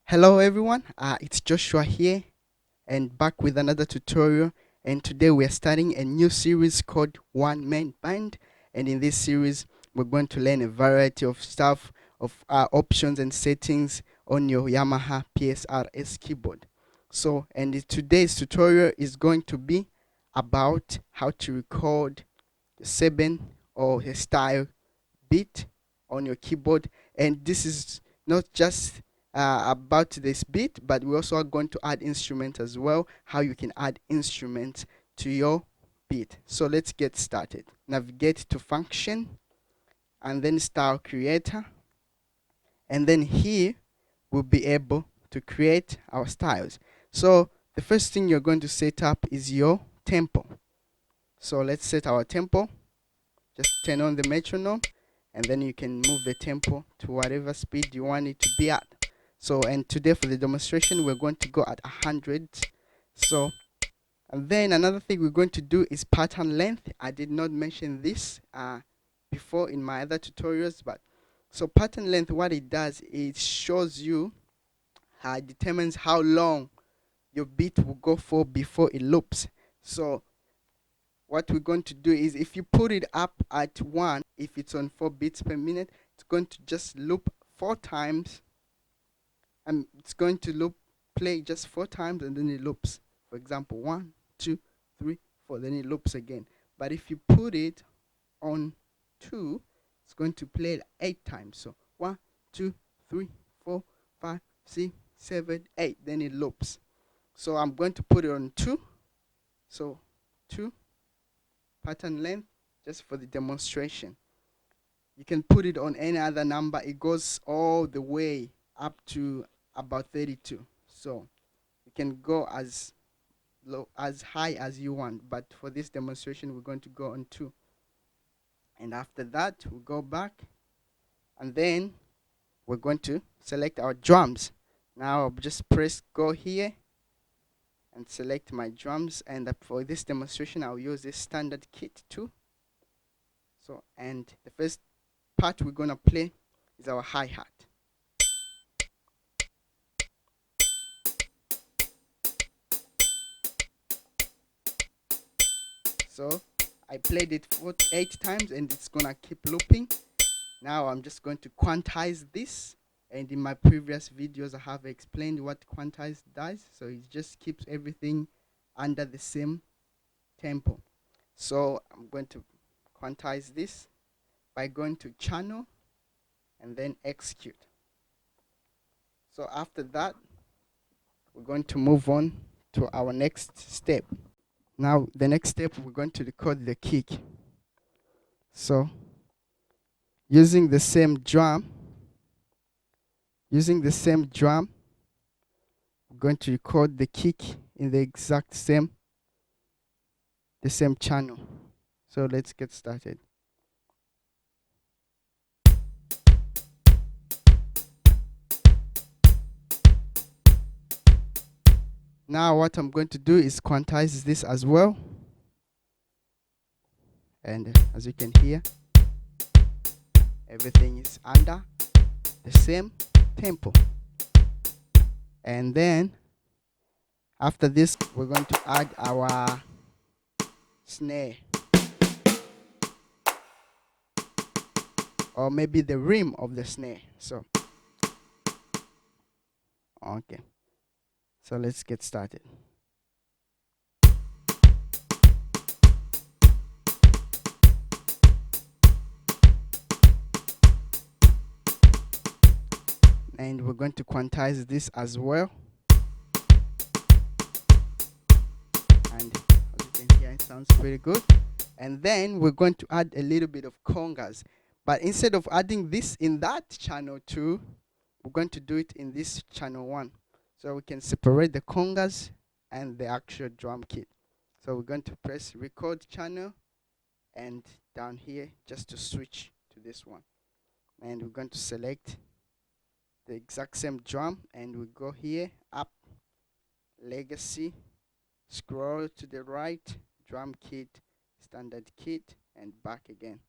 Hello everyone, it's Joshua here and back with another tutorial, and today we are starting a new series called One Man Band, and in this series we're going to learn a variety of stuff of options and settings on your Yamaha PSR-S keyboard. So, and today's tutorial is going to be about how to record the SEBEN or a style beat on your keyboard, and this is not just about this beat, but we also are going to add instruments as well, how you can add instruments to your beat. So let's get started. Navigate to function and then style creator, and then here we'll be able to create our styles. So the first thing you're going to set up is your tempo. So let's set our tempo. Just turn on the metronome, and then you can move the tempo to whatever speed you want it to be at. So, and today for the demonstration we're going to go at 100. So, and then another thing we're going to do is pattern length. I did not mention this before in my other tutorials, but so pattern length, what it does, it shows you, determines how long your beat will go for before it loops. So what we're going to do is, if you put it up at 1, if it's on 4 beats per minute, it's going to just loop 4 times, and it's going to play just 4 times, and then it loops. For example, 1, 2, 3, 4, then it loops again. But if you put it on 2, it's going to play 8 times. So 1, 2, 3, 4, 5, 6, 7, 8, then it loops. So I'm going to put it on 2. So 2 pattern length, just for the demonstration. You can put it on any other number. It goes all the way up to about 32. So you can go as low, as high as you want, but for this demonstration we're going to go on 2. And after that we'll go back, and then we're going to select our drums. Now I'll just press go here and select my drums, and for this demonstration I'll use this standard kit too. So, and the first part we're gonna play is our hi-hat. So I played it 8 times and it's gonna keep looping. Now I'm just going to quantize this, and in my previous videos I have explained what quantize does. So it just keeps everything under the same tempo. So I'm going to quantize this by going to channel and then execute. So after that we're going to move on to our next step. Now the next step, we're going to record the kick. So using the same drum, we're going to record the kick in the exact same channel. So let's get started. Now what I'm going to do is quantize this as well, and as you can hear, everything is under the same tempo. And then after this we're going to add our snare, or maybe the rim of the snare. So okay, so let's get started. And we're going to quantize this as well. And as you can hear, it sounds pretty good. And then we're going to add a little bit of congas. But instead of adding this in that channel 2, we're going to do it in this channel 1. So we can separate the congas and the actual drum kit. So we're going to press record channel and down here just to switch to this one. And we're going to select the exact same drum, and we go here, up, legacy, scroll to the right, drum kit, standard kit, and back again.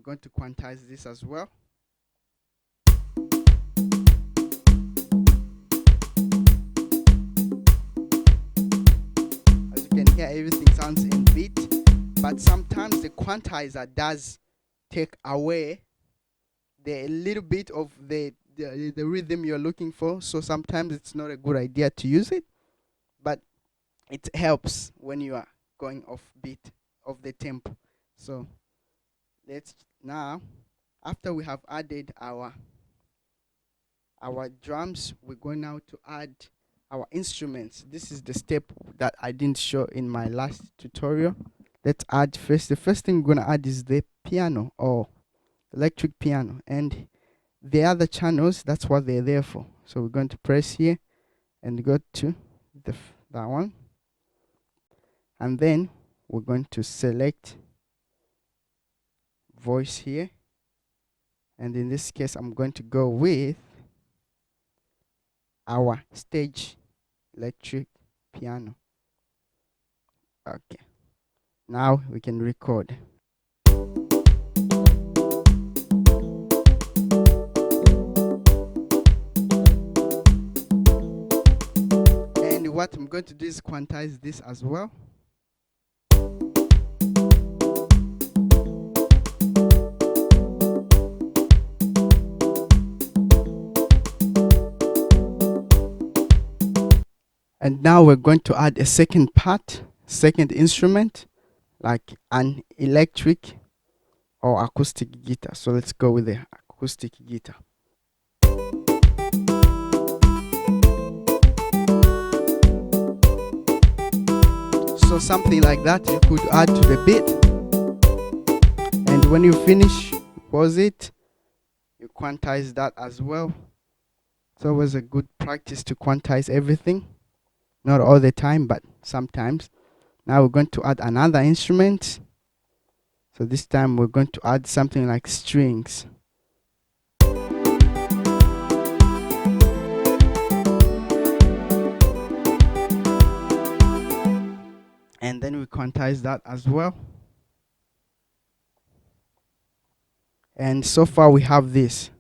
going to quantize this as well. As you can hear, everything sounds in beat, but sometimes the quantizer does take away the little bit of the rhythm you're looking for. So sometimes it's not a good idea to use it, but it helps when you are going off beat of the tempo. So let's now, after we have added our drums, we're going now to add our instruments. This is the step that I didn't show in my last tutorial. Let's add first. The first thing we're going to add is the piano, or electric piano, and the other channels, that's what they're there for. So we're going to press here and go to that one, and then we're going to select voice here, and in this case I'm going to go with our stage electric piano. Okay, now we can record. And what I'm going to do is quantize this as well. And now we're going to add a second part, second instrument, like an electric or acoustic guitar. So let's go with the acoustic guitar. So something like that you could add to the beat. And when you finish, pause it, you quantize that as well. It's always a good practice to quantize everything. Not all the time, but sometimes. Now we're going to add another instrument. So this time we're going to add something like strings. And then we quantize that as well. And so far we have this.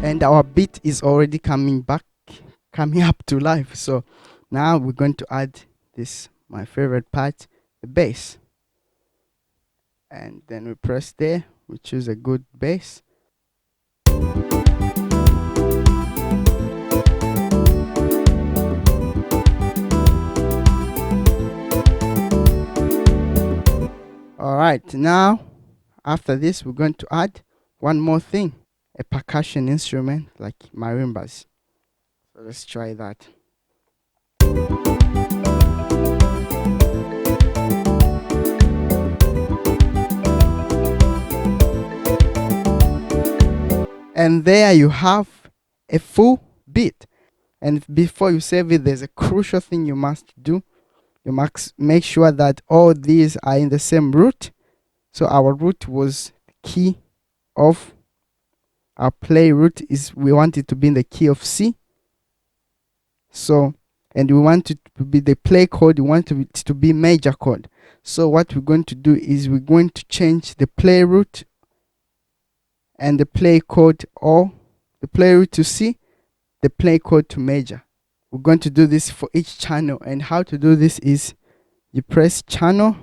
And our beat is already coming up to life. So now we're going to add this, my favorite part, the bass. And then we press there, we choose a good bass. Alright, now after this we're going to add one more thing, a percussion instrument like marimbas. So let's try that. And there you have a full beat. And before you save it, there's a crucial thing you must do. You must make sure that all these are in the same root. So our root was key of our play root, is we want it to be in the key of C. So, and we want it to be the play chord, we want it to be major chord. So what we're going to do is we're going to change the play root and the play chord, or the play root to C, the play chord to major. We're going to do this for each channel, and how to do this is you press channel,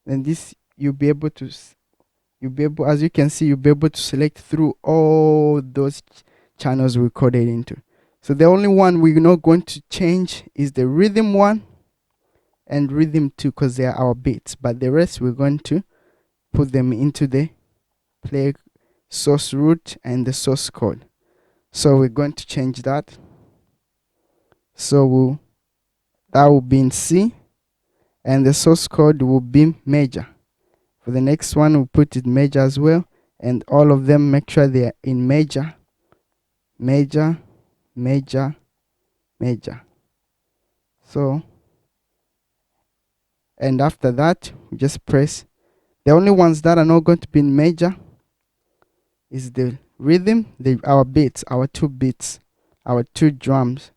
and this you'll be able to, as you can see, you'll be able to select through all those channels recorded into. So the only one we're not going to change is the rhythm 1 and rhythm 2, because they are our beats, but the rest we're going to put them into the play source root and the source chord. So we're going to change that. So that will be in C, and the source chord will be major. For the next one, we'll put it major as well, and all of them make sure they are in major, major, major, major. So, and after that, we just press. The only ones that are not going to be in major is the rhythm, our beats, our 2 beats, our 2 drums,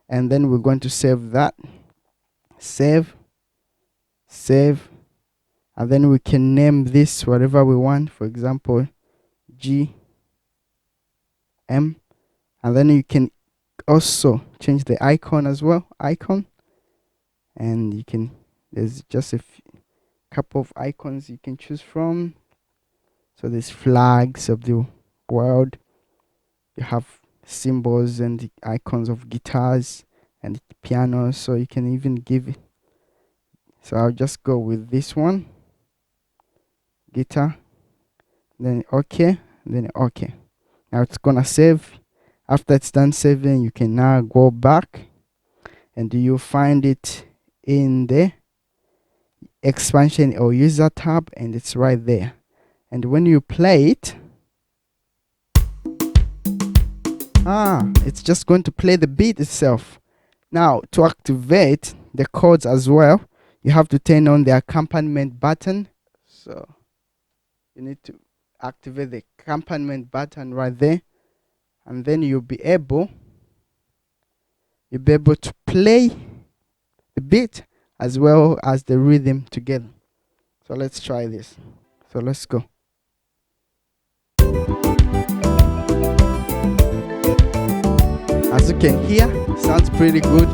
and then we're going to save that. Save, and then we can name this whatever we want, for example G M, and then you can also change the icon as well, and you can, there's just a couple of icons you can choose from. So there's flags of the world, you have symbols and the icons of guitars and pianos, so you can even give it. So I'll just go with this one, guitar, then okay, then okay. Now it's gonna save. After it's done saving, you can now go back and you find it in the expansion or user tab, and it's right there. And when you play it, it's just going to play the beat itself. Now to activate the chords as well, you have to turn on the accompaniment button. So you need to activate the accompaniment button right there, and then you'll be able to play the beat as well as the rhythm together. So let's try this. So let's go. As you can hear, sounds pretty good.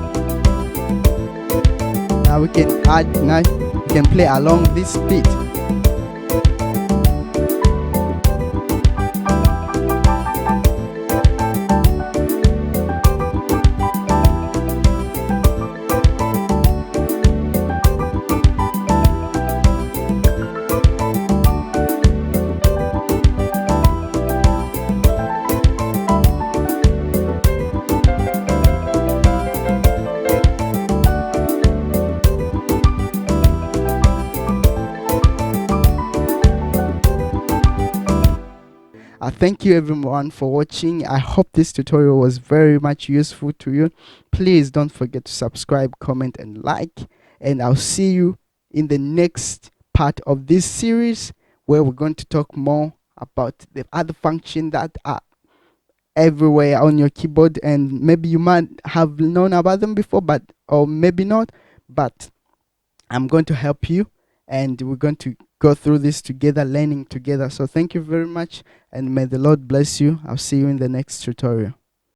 Now we can add, now we can play along this beat. Thank you everyone for watching. I hope this tutorial was very much useful to you. Please don't forget to subscribe, comment and like, and I'll see you in the next part of this series, where we're going to talk more about the other functions that are everywhere on your keyboard, and maybe you might have known about them before, but or maybe not, but I'm going to help you, and we're going to go through this together, learning together. So thank you very much, and may the Lord bless you. I'll see you in the next tutorial.